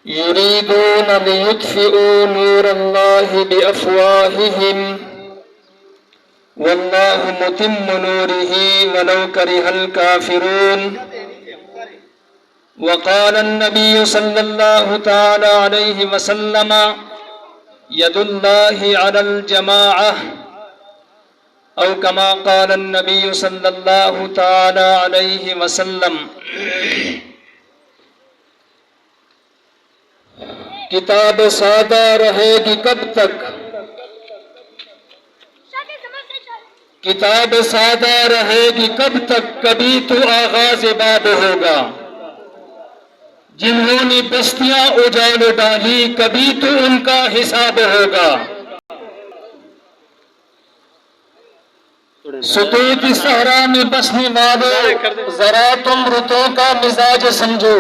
يريدون ليطفئوا نور الله بأفواههم والله متم نوره ولو كره الكافرون. وقال النبي صلى الله تعالى عليه وسلم يد الله على الجماعة أو كما قال النبي صلى الله تعالى عليه وسلم. کتاب سادہ رہے گی کب تک؟ کتاب سادہ رہے گی کب تک؟ کبھی تو آغاز باب ہوگا. جنہوں نے بستیاں اجاڑ ڈالی کبھی تو ان کا حساب ہوگا. سطوح کی صحرا میں بسنے والوں ذرا تم رتوں کا مزاج سمجھو.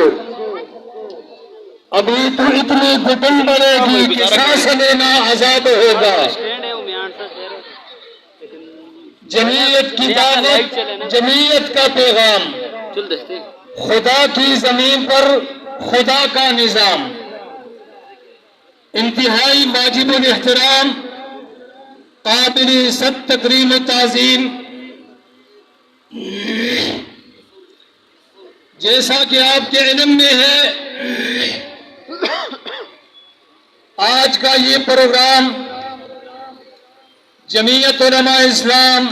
ابھی تو اتنی گٹن بڑھے گی کہ سانس لینا عذاب ہوگا. جمعیت کی دعوت، جمعیت کا پیغام، خدا کی زمین پر خدا کا نظام. انتہائی واجب الاحترام، قابل سب تکریم و تعظیم. جیسا کہ آپ کے علم میں ہے، آج کا یہ پروگرام جمعیت علماء اسلام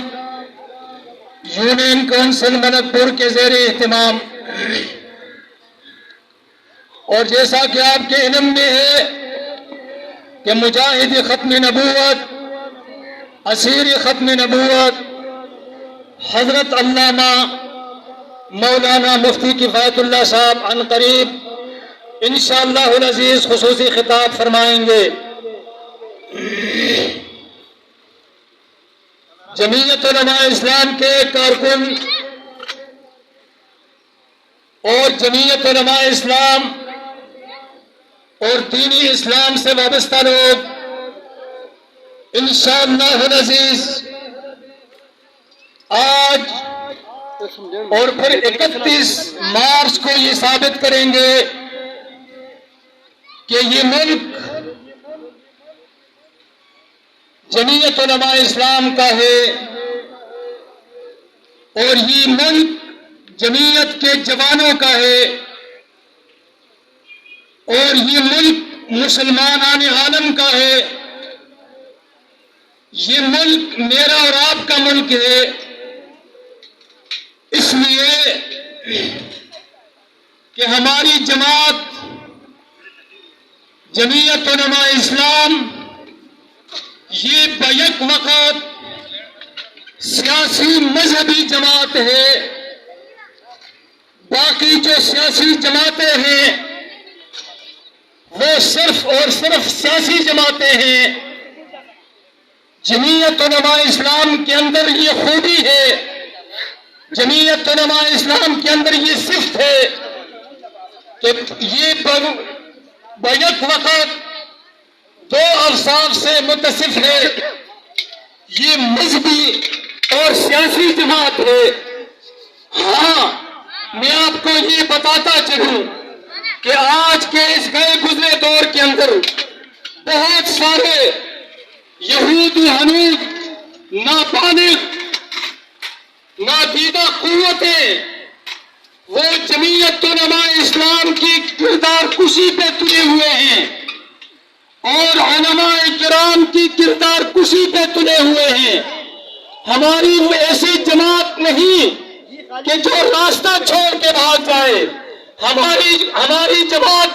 یونین کونسل ملک پور کے زیر اہتمام، اور جیسا کہ آپ کے علم میں ہے کہ مجاہد ختم نبوت، اسیر ختم نبوت حضرت علامہ مولانا مفتی کفایت اللہ صاحب عن قریب انشاءاللہ العزیز خصوصی خطاب فرمائیں گے. جمعیت علماء اسلام کے کارکن اور جمعیت علماء اسلام اور دینی اسلام سے وابستہ لوگ انشاءاللہ العزیز آج اور پھر 31 مارچ کو یہ ثابت کریں گے کہ یہ ملک جمعیت علماء اسلام کا ہے اور یہ ملک جمعیت کے جوانوں کا ہے اور یہ ملک مسلمان عالم کا ہے. یہ ملک میرا اور آپ کا ملک ہے. اس لیے کہ ہماری جماعت جمعیت علماء اسلام یہ بیک وقت سیاسی مذہبی جماعت ہے. باقی جو سیاسی جماعتیں ہیں وہ صرف اور صرف سیاسی جماعتیں ہیں. جمعیت علماء اسلام کے اندر یہ خوبی ہے، جمعیت علماء اسلام کے اندر یہ صفت ہے کہ یہ بیک وقت دو اوصاف سے متصف ہے. یہ مذہبی اور سیاسی جماعت ہے. ہاں، میں آپ کو یہ بتاتا چلوں کہ آج کے اس گئے گزرے دور کے اندر بہت سارے یہود حنود نابالغ نادیدہ قوتیں وہ جمعیت علماء اسلام کی کردار کشی پہ تلے ہوئے ہیں اور علماء کرام کی کردار کشی پہ تلے ہوئے ہیں. ہماری وہ ایسی جماعت نہیں کہ جو راستہ چھوڑ کے بھاگ جائے. ہماری جماعت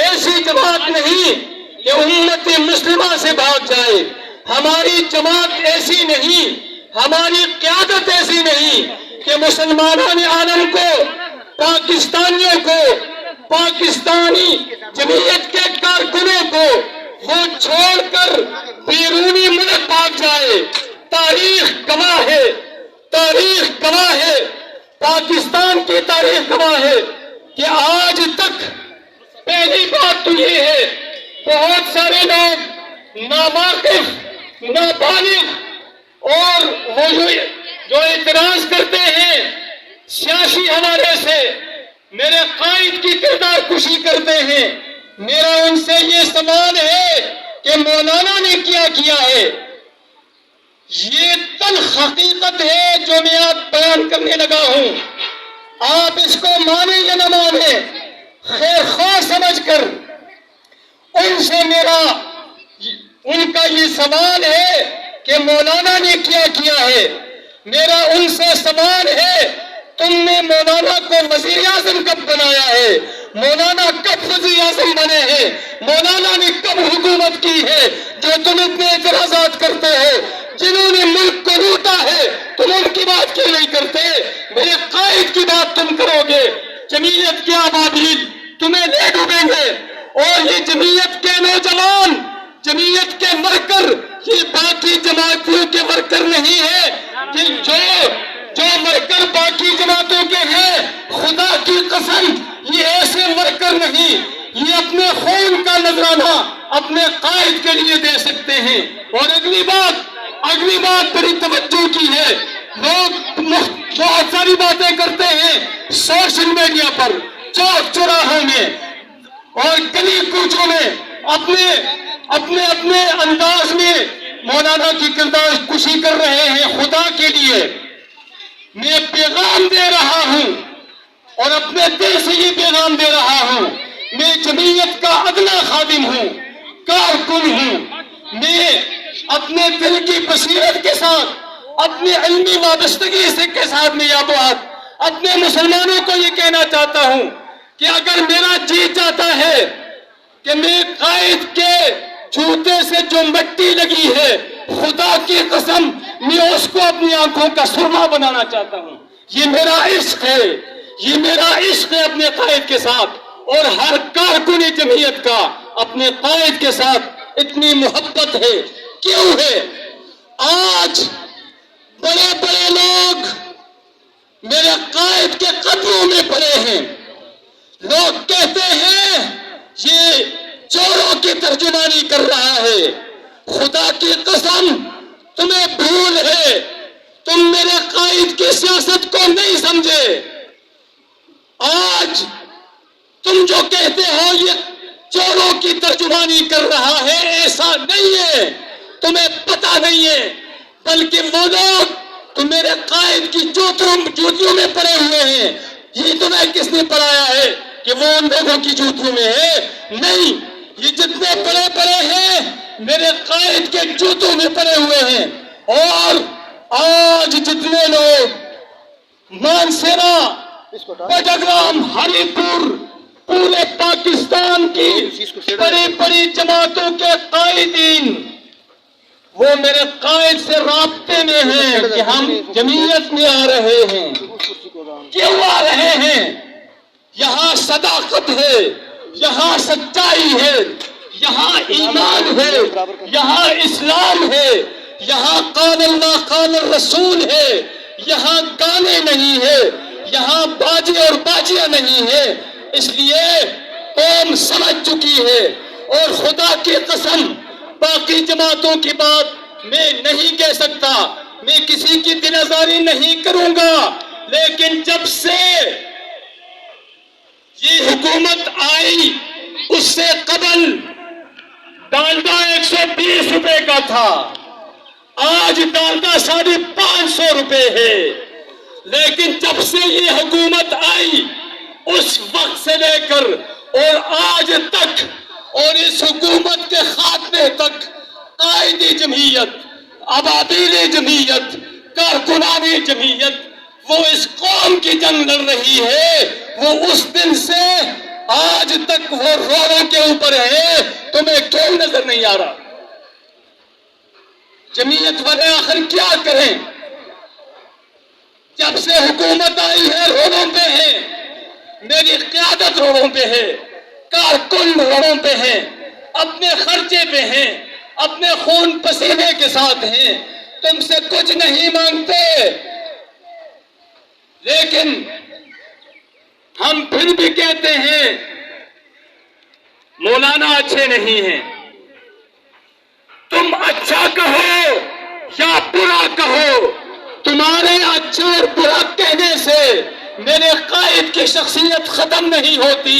ایسی جماعت نہیں کہ امت مسلمہ سے بھاگ جائے. ہماری جماعت ایسی نہیں، ہماری قیادت ایسی نہیں کہ مسلمانان عالم کو، پاکستانیوں کو، پاکستانی جمعیت کے کارکنوں کو وہ چھوڑ کر بیرونی ملک بھاگ جائے. تاریخ گواہ ہے، تاریخ گواہ ہے، پاکستان کی تاریخ گواہ ہے کہ آج تک پہلی بات تو یہ ہے بہت سارے لوگ ناواقف، نابالغ اور وہ جو اعتراض کرتے ہیں سیاسی حوالے سے میرے قائد کی کردار کشی کرتے ہیں. میرا ان سے یہ سوال ہے کہ مولانا نے کیا کیا ہے؟ یہ تلخ حقیقت ہے جو میں آپ بیان کرنے لگا ہوں. آپ اس کو مانیں یا نہ مانیں، خیر خواہ سمجھ کر ان سے ان کا یہ سوال ہے کہ مولانا نے کیا کیا ہے. میرا ان سے سوال ہے، تم نے مولانا کو وزیر اعظم کب بنایا ہے؟ مولانا کب وزیر اعظم بنے ہیں؟ مولانا نے کب حکومت کی ہے جو تم اتنے اعتراضات کرتے ہو؟ جنہوں نے ملک کو لوٹا ہے تم ان کی بات کیوں نہیں کرتے؟ میرے قائد کی بات تم کرو گے، جمعیت کے ابابیل تمہیں لے ڈوبیں گے. اور یہ جمعیت کے نوجوان، جمعیت کے ورکر، یہ باقی جماعتوں کے ورکر نہیں ہے کہ جو ورکر باقی جماعتوں کے ہیں، خدا کی قسم یہ ایسے ورکر نہیں. یہ اپنے خون کا نذرانہ اپنے قائد کے لیے دے سکتے ہیں. اور اگلی بات بڑی توجہ کی ہے، لوگ بہت ساری باتیں کرتے ہیں سوشل میڈیا پر، چوک چوراہوں میں اور گلی کوچوں میں اپنے انداز میں مولانا کی کردار کشی کر رہے ہیں. خدا کے لیے میں پیغام دے رہا ہوں اور اپنے دل سے یہ پیغام دے رہا ہوں، میں جمعیت کا ادنا خادم ہوں، کارکن ہوں. میں اپنے دل کی بصیرت کے ساتھ، اپنی علمی وابستگی کے ساتھ میں یہ بات اپنے مسلمانوں کو یہ کہنا چاہتا ہوں کہ اگر میرا جی چاہتا ہے کہ میں قائد کے جوتے سے جو مٹی لگی ہے، خدا کی قسم میں اس کو اپنی آنکھوں کا سرما بنانا چاہتا ہوں. یہ میرا عشق ہے، یہ میرا عشق ہے اپنے قائد کے ساتھ. اور ہر کارکن جمعیت کا اپنے قائد کے ساتھ اتنی محبت ہے. کیوں ہے؟ آج بڑے بڑے لوگ میرے قائد کے قدموں میں پڑے ہیں. لوگ کہتے ہیں یہ چوروں کی ترجمانی کر رہا ہے. خدا کی قسم تمہیں بھول ہے، تم میرے قائد کی سیاست کو نہیں سمجھے. آج تم جو کہتے ہو یہ چوروں کی ترجمانی کر رہا ہے، ایسا نہیں ہے، تمہیں پتہ نہیں ہے. بلکہ وہ لوگ تو میرے قائد کی جوتیوں میں پڑے ہوئے ہیں. یہ تمہیں کس نے پڑھایا ہے کہ وہ ان لوگوں کی جوتیوں میں ہے؟ نہیں، یہ جتنے بڑے بڑے ہیں میرے قائد کے جوتوں میں پڑے ہوئے ہیں. اور آج جتنے لوگ مانسیرا، بٹگرام، ہری پور، پورے پاکستان کی بڑی بڑی جماعتوں کے قائدین وہ میرے قائد سے رابطے میں ہیں کہ ہم جمعیت میں آ رہے ہیں. کیوں آ رہے ہیں؟ یہاں صداقت ہے، یہاں سچائی ہے، یہاں ایمان ہے، یہاں اسلام ہے، یہاں قال اللہ قال الرسول ہے، یہاں گانے نہیں ہے، یہاں باجے اور باجیاں نہیں ہے. اس لیے قوم سمجھ چکی ہے. اور خدا کی قسم باقی جماعتوں کی بات میں نہیں کہہ سکتا، میں کسی کی دل آزاری نہیں کروں گا. لیکن جب سے یہ حکومت آئی اس سے قبل ڈالڈا 120 روپے کا تھا، آج ڈالڈا 550 روپے ہے. لیکن جب سے یہ حکومت آئی اس وقت سے لے کر اور آج تک اور اس حکومت کے خاتمے تک قائدی جمعیت، ابابیلی جمعیت، کارکنانی جمعیت وہ اس قوم کی جنگ لڑ رہی ہے. وہ اس دن سے آج تک وہ روڑوں کے اوپر ہے. تمہیں کیوں نظر نہیں آ رہا؟ جمعیت والے آخر کیا کریں؟ جب سے حکومت آئی ہے روڑوں پہ ہے، میری قیادت روڑوں پہ ہے، کارکن روڑوں پہ ہیں، اپنے خرچے پہ ہیں، اپنے خون پسینے کے ساتھ ہیں. تم سے کچھ نہیں مانگتے، لیکن ہم پھر بھی کہتے ہیں مولانا اچھے نہیں ہیں. تم اچھا کہو یا برا کہو، تمہارے اچھا اور برا کہنے سے میرے قائد کی شخصیت ختم نہیں ہوتی.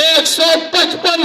155,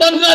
15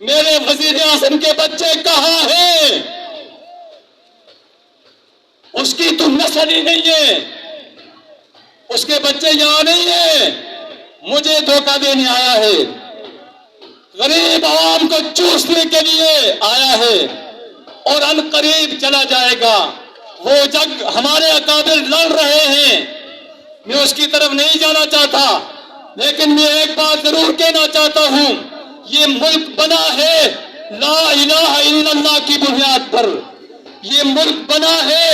میرے وزیر اعظم کے بچے کہاں ہیں؟ اس کی تو نسل ہی نہیں ہے، اس کے بچے یہاں نہیں ہیں، مجھے دھوکہ دینے آیا ہے، غریب عوام کو چوسنے کے لیے آیا ہے اور ان قریب چلا جائے گا۔ وہ جنگ ہمارے اکابر لڑ رہے ہیں، میں اس کی طرف نہیں جانا چاہتا، لیکن میں ایک بات ضرور کہنا چاہتا ہوں، یہ ملک بنا ہے لا الہ الا اللہ کی بنیاد پر، یہ ملک بنا ہے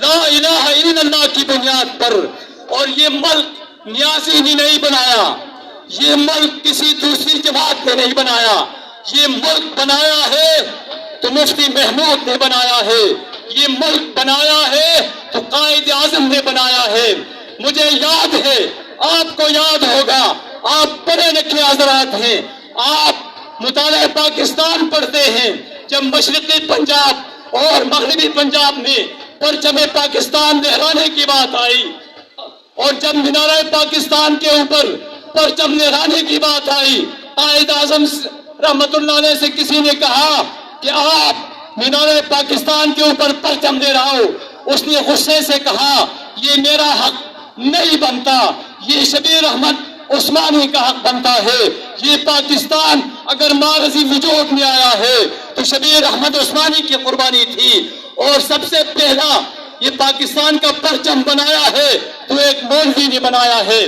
لا الہ الا اللہ کی بنیاد پر، اور یہ ملک نیازی نے نہیں بنایا، یہ ملک کسی دوسری جماعت نے نہیں بنایا، یہ ملک بنایا ہے تو مفتی محمود نے بنایا ہے، یہ ملک بنایا ہے تو قائد اعظم نے بنایا ہے۔ مجھے یاد ہے، آپ کو یاد ہوگا، آپ پڑھے لکھے حضرات ہیں، آپ مطالعہ پاکستان پڑھتے ہیں، جب مشرقی پنجاب اور مغربی پنجاب میں پرچم پاکستان لہرانے کی بات آئی اور جب مینارہ پاکستان کے اوپر پرچم لہرانے کی بات آئی، قائد اعظم رحمت اللہ علیہ سے کسی نے کہا کہ آپ مینارہ پاکستان کے اوپر پرچم لہراؤ، اس نے غصے سے کہا یہ میرا حق نہیں بنتا، یہ شبیر احمد عثمانی کا حق بنتا ہے، یہ پاکستان اگر ماضی وجود میں آیا ہے تو شبیر احمد عثمانی کی قربانی تھی، اور سب سے پہلا یہ پاکستان کا پرچم بنایا ہے تو ایک مولوی نے بنایا ہے،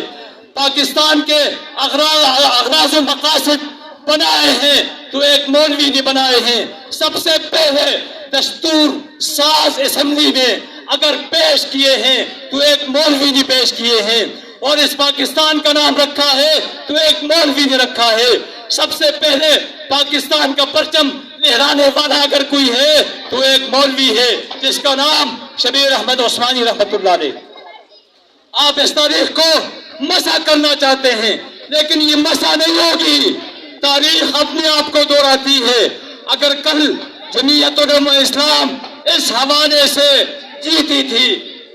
پاکستان کے اغراض و مقاصد بنائے ہیں تو ایک مولوی نے بنائے ہیں، سب سے پہلے دستور ساز اسمبلی میں اگر پیش کیے ہیں تو ایک مولوی نے پیش کیے ہیں، اور اس پاکستان کا نام رکھا ہے تو ایک مولوی نے رکھا ہے۔ سب سے پہلے پاکستان کا پرچم لہرانے والا اگر کوئی ہے تو ایک مولوی ہے جس کا نام شبیر احمد عثمانی رحمت اللہ علیہ۔ آپ اس تاریخ کو مسح کرنا چاہتے ہیں، لیکن یہ مسح نہیں ہوگی، تاریخ اپنے آپ کو دہراتی ہے۔ اگر کل جمعیت علماء اسلام اس حوالے سے جیتی تھی،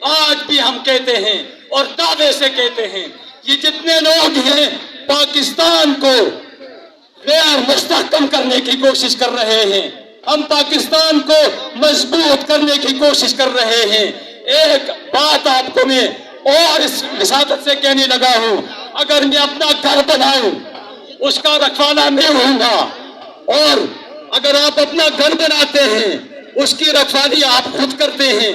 آج بھی ہم کہتے ہیں اور دعوے سے کہتے ہیں، یہ جتنے لوگ ہیں پاکستان کو غیر مستحکم کرنے کی کوشش کر رہے ہیں، ہم پاکستان کو مضبوط کرنے کی کوشش کر رہے ہیں۔ ایک بات آپ کو میں اور اس وساطت سے کہنے لگا ہوں، اگر میں اپنا گھر بناؤں اس کا رکھوالا میں ہوں گا، اور اگر آپ اپنا گھر بناتے ہیں اس کی رکھوالی آپ خود کرتے ہیں،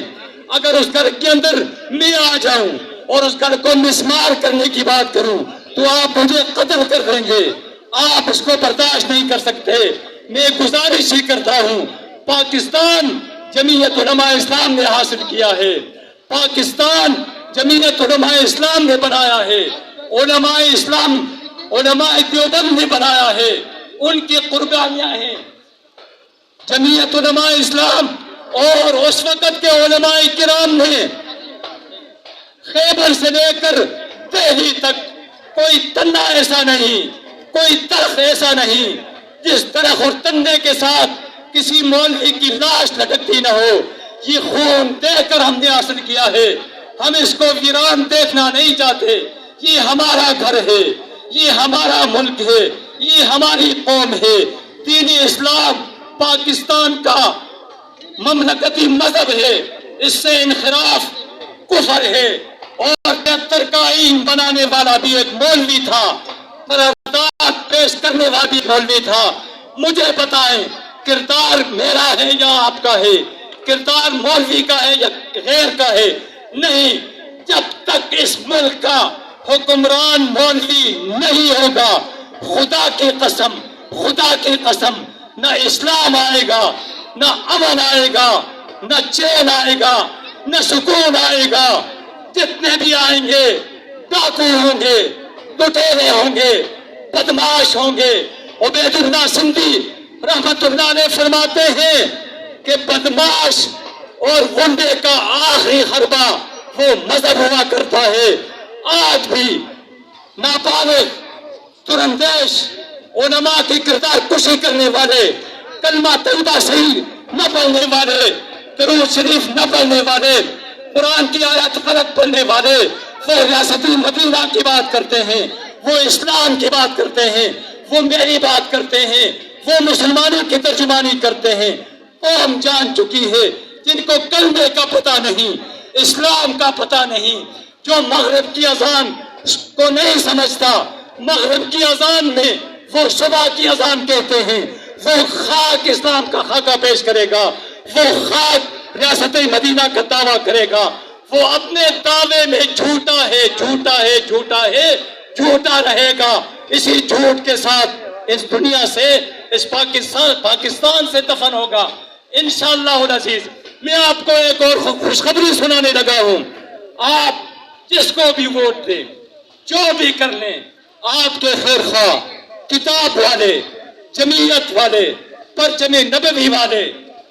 اگر اس گھر کے اندر میں آ جاؤں اور اس گھر کو مسمار کرنے کی بات کروں تو آپ مجھے قتل کر دیں گے، آپ اس کو برداشت نہیں کر سکتے۔ میں گزارش ہی کرتا ہوں، پاکستان جمعیت علماء اسلام نے حاصل کیا ہے، پاکستان جمعیت علماء اسلام نے بنایا ہے، علماء اسلام علماء دیوبند نے بنایا ہے، ان کی قربانیاں ہیں۔ جمعیت علماء اسلام اور اس وقت کے علماء کرام نے خیبر سے لے کر دہلی تک کوئی تنہ ایسا نہیں، کوئی درخت ایسا نہیں جس درخت اور تنے کے ساتھ کسی مولوی کی لاش لٹکتی نہ ہو۔ یہ خون دے کر ہم نے حاصل کیا ہے، ہم اس کو ویران دیکھنا نہیں چاہتے۔ یہ ہمارا گھر ہے، یہ ہمارا ملک ہے، یہ ہماری قوم ہے۔ دین اسلام پاکستان کا مملکتی مذہب ہے، اس سے انحراف کفر ہے، اور 73 کا آئین بنانے والا بھی ایک مولوی تھا، قرارداد پیش کرنے والا بھی مولوی تھا۔ مجھے بتائیں کردار میرا ہے یا آپ کا ہے، کردار مولوی کا ہے یا غیر کا ہے؟ نہیں، جب تک اس ملک کا حکمران مولوی نہیں ہوگا، خدا کی قسم، خدا کی قسم، نہ اسلام آئے گا، نہ امن آئے گا، نہ چین آئے گا، نہ سکون آئے گا۔ جتنے بھی آئیں گے ڈاکو ہوں گے، لٹیرے ہوں گے، بدماش ہوں گے۔ عبید اللہ سندھی رحمت اللہ علیہ فرماتے ہیں کہ بدماش اور غنڈے کا آخری حربہ وہ مذہب ہوا کرتا ہے۔ آج بھی نابالغ ترندیش علماء کی کردار کشی کرنے والے، کلمہ طیبہ صحیح نہ پڑھنے والے، درود شریف نہ پڑھنے والے، قرآن کی آیات غلط پڑھنے والے، وہ ریاست المدینہ کی بات کرتے ہیں، وہ اسلام کی بات کرتے ہیں، وہ میری بات کرتے ہیں، وہ مسلمانوں کی ترجمانی کرتے ہیں، قوم جان چکی ہے جن کو کلمے کا پتہ نہیں، اسلام کا پتہ نہیں، جو مغرب کی اذان کو نہیں سمجھتا، مغرب کی اذان میں وہ صبح کی اذان کہتے ہیں، وہ خاک اسلام کا خاکہ پیش کرے گا، وہ خاک ریاست مدینہ کا دعویٰ کرے گا، وہ اپنے دعوے میں جھوٹا ہے، جھوٹا ہے، جھوٹا ہے، جھوٹا رہے گا، اسی جھوٹ کے ساتھ اس دنیا سے، اس پاکستان سے دفن ہوگا انشاءاللہ العزیز۔ میں آپ کو ایک اور خوشخبری سنانے لگا ہوں، آپ جس کو بھی ووٹ دیں، جو بھی کر لیں، آپ کے خیر خواہ، کتاب والے، جمعیت والے، پرچم نبوی والے،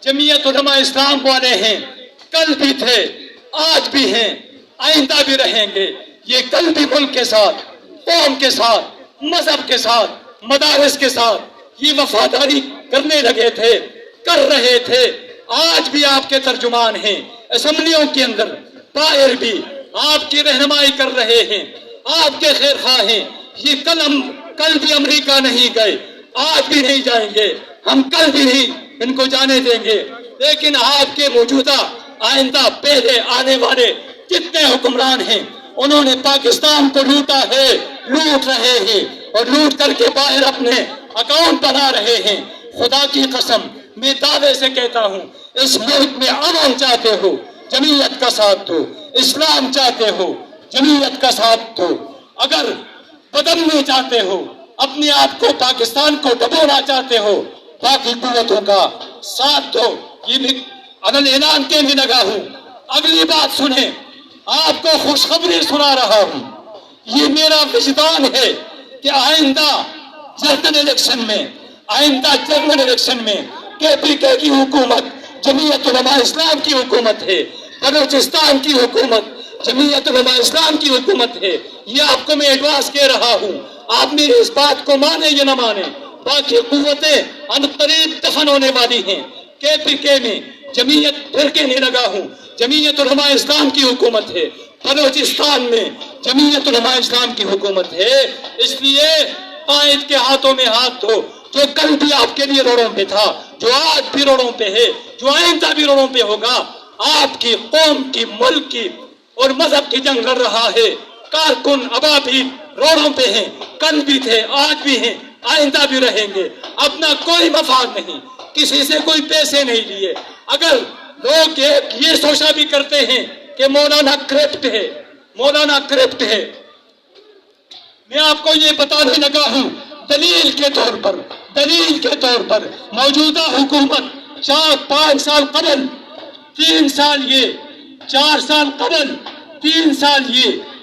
جمعیت علماء اسلام والے ہیں، کل بھی تھے، آج بھی ہیں، آئندہ بھی رہیں گے، یہ کل بھی ملک کے ساتھ، قوم کے ساتھ، مذہب کے ساتھ، مدارس کے ساتھ یہ وفاداری کرنے لگے تھے، کر رہے تھے، آج بھی آپ کے ترجمان ہیں، اسمبلیوں کے اندر باہر بھی آپ کی رہنمائی کر رہے ہیں، آپ کے خیر خواہ ہیں۔ یہ کل بھی امریکہ نہیں گئے، آج بھی نہیں جائیں گے، ہم کل بھی نہیں ان کو جانے دیں گے، لیکن آپ کے موجودہ، آئندہ، پہلے آنے والے جتنے حکمران ہیں انہوں نے پاکستان کو لوٹا ہے، لوٹ رہے ہیں، اور لوٹ کر کے باہر اپنے اکاؤنٹ بنا رہے ہیں۔ خدا کی قسم میں دعوے سے کہتا ہوں، اس ملک میں امن چاہتے ہو، جمعیت کا ساتھ دو، اسلام چاہتے ہو، جمعیت کا ساتھ دو، اگر بدلنا چاہتے ہو، اپنے آپ کو، پاکستان کو ڈبونا چاہتے ہو، باقی قوتوں کا ساتھ دو۔ یہ بھی علن اعلان کہنے لگا ہوں۔ اگلی بات سنیں، آپ کو خوشخبری سنا رہا ہوں، یہ میرا وجدان ہے کہ آئندہ جنرل الیکشن میں KPK کی حکومت، جمعیت علماء اسلام کی حکومت ہے، بلوچستان کی حکومت جمعیت علماء اسلام کی حکومت ہے۔ یہ آپ کو میں ایڈوانس کہہ رہا ہوں، آپ میری اس بات کو مانیں یا نہ مانیں، باقی قوتیں عنقریب دفن ہونے والی ہیں۔ KPK میں جمعیت، پھر کہنے لگا ہوں، جمعیت علماء اسلام کی حکومت ہے، بلوچستان میں جمعیت علماء اسلام کی حکومت ہے۔ اس لیے قائد کے ہاتھوں میں ہاتھ دو، جو کل بھی آپ کے لیے روڑوں پہ تھا، جو آج بھی روڑوں پہ ہے، جو آئندہ بھی روڑوں پہ ہوگا، آپ کی قوم کی، ملک کی اور مذہب کی جنگ لڑ رہا ہے۔ کارکن ابا بھی روڑوں پہ ہیں، کل بھی تھے، آج بھی ہیں، آئندہ بھی رہیں گے۔ اپنا کوئی مفاد نہیں، کسی سے کوئی پیسے نہیں لیے۔ اگر لوگ یہ سوچا بھی کرتے ہیں کہ مولانا کرپٹ ہے، مولانا کرپٹ ہے، میں آپ کو یہ بتانے لگا ہوں، دلیل کے طور پر موجودہ حکومت 4-5 سال قبل، 3 سال یہ، 4 سال قبل، 3 سال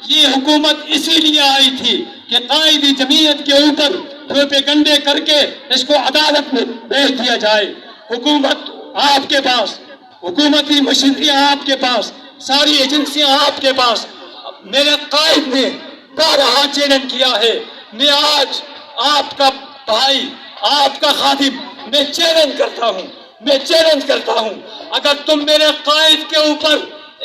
یہ حکومت اسی لیے آئی تھی کہ قائد جمعیت کے اوپر پروپیگنڈے کر کے اس کو عدالت میں بھیج دیا جائے۔ حکومت آپ کے پاس، حکومتی مشینری آپ کے پاس، ساری ایجنسیاں آپ کے پاس۔ میرے قائد نے بارہا چیلنج کیا ہے، میں آج آپ کا بھائی، آپ کا خادم، میں چیلنج کرتا ہوں، اگر تم میرے قائد کے اوپر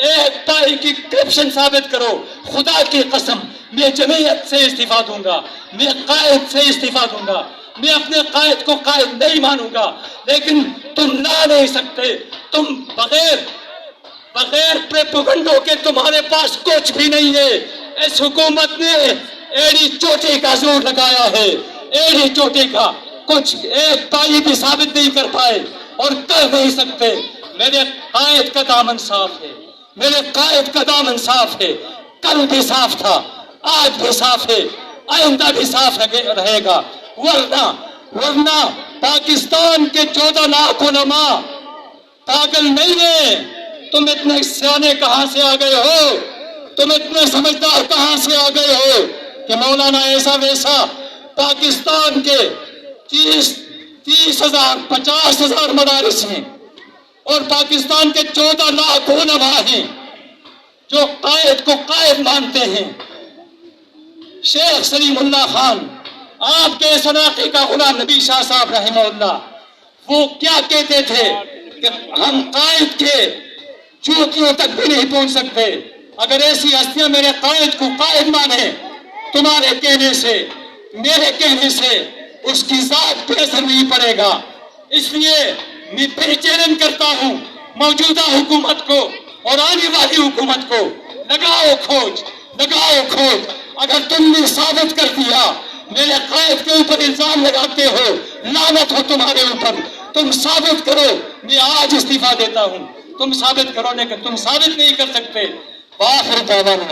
ایک پائی کی کرپشن ثابت کرو، خدا کی قسم میں جمعیت سے استعفیٰ دوں گا، میں قائد سے استعفیٰ دوں گا، میں اپنے قائد کو قائد نہیں مانوں گا۔ لیکن تم لا نہیں سکتے، تم بغیر پروپیگنڈوں کے تمہارے پاس کچھ بھی نہیں ہے۔ اس حکومت نے ایڑی چوٹی کا زور لگایا ہے، ایڑی چوٹی کا، کچھ ایک پائی بھی ثابت نہیں کر پائے اور کر نہیں سکتے۔ میرے قائد کا دامن صاف ہے، میرے قائد کا دامن صاف ہے، کل بھی صاف تھا، آج بھی صاف ہے، آئندہ بھی صاف رہے گا۔ ورنہ پاکستان کے 14 لاکھ علماء پاگل نہیں ہیں۔ تم اتنے سیانے کہاں سے آ گئے ہو، تم اتنے سمجھدار کہاں سے آ گئے ہو کہ مولانا ایسا ویسا پاکستان کے 30,000 50,000 مدارس ہیں اور پاکستان کے 14 لاکھ علماء ہیں جو قائد کو قائد مانتے ہیں۔ شیخ سلیم اللہ خان، آپ کے اس علاقے کا غلام نبی شاہ صاحب رحمہ اللہ، وہ کیا کہتے تھے کہ ہم قائد کے چوکیوں تک بھی نہیں پہنچ سکتے۔ اگر ایسی ہستیاں میرے قائد کو قائد مانیں، تمہارے کہنے سے، میرے کہنے سے، اس کی ذات پہ اثر نہیں پڑے گا. اس لیے میں پھر چیلنج کرتا ہوں موجودہ حکومت کو اور آنے والی حکومت کو، لگاؤ کھوج. اگر تم نے ثابت کر دیا، میرے قائد کے اوپر الزام لگاتے ہو، لعنت ہو تمہارے اوپر، تم ثابت کرو. میں آج استعفیٰ دیتا ہوں، تم ثابت کرو، لیکن تم ثابت نہیں کر سکتے. وآخر دعوانا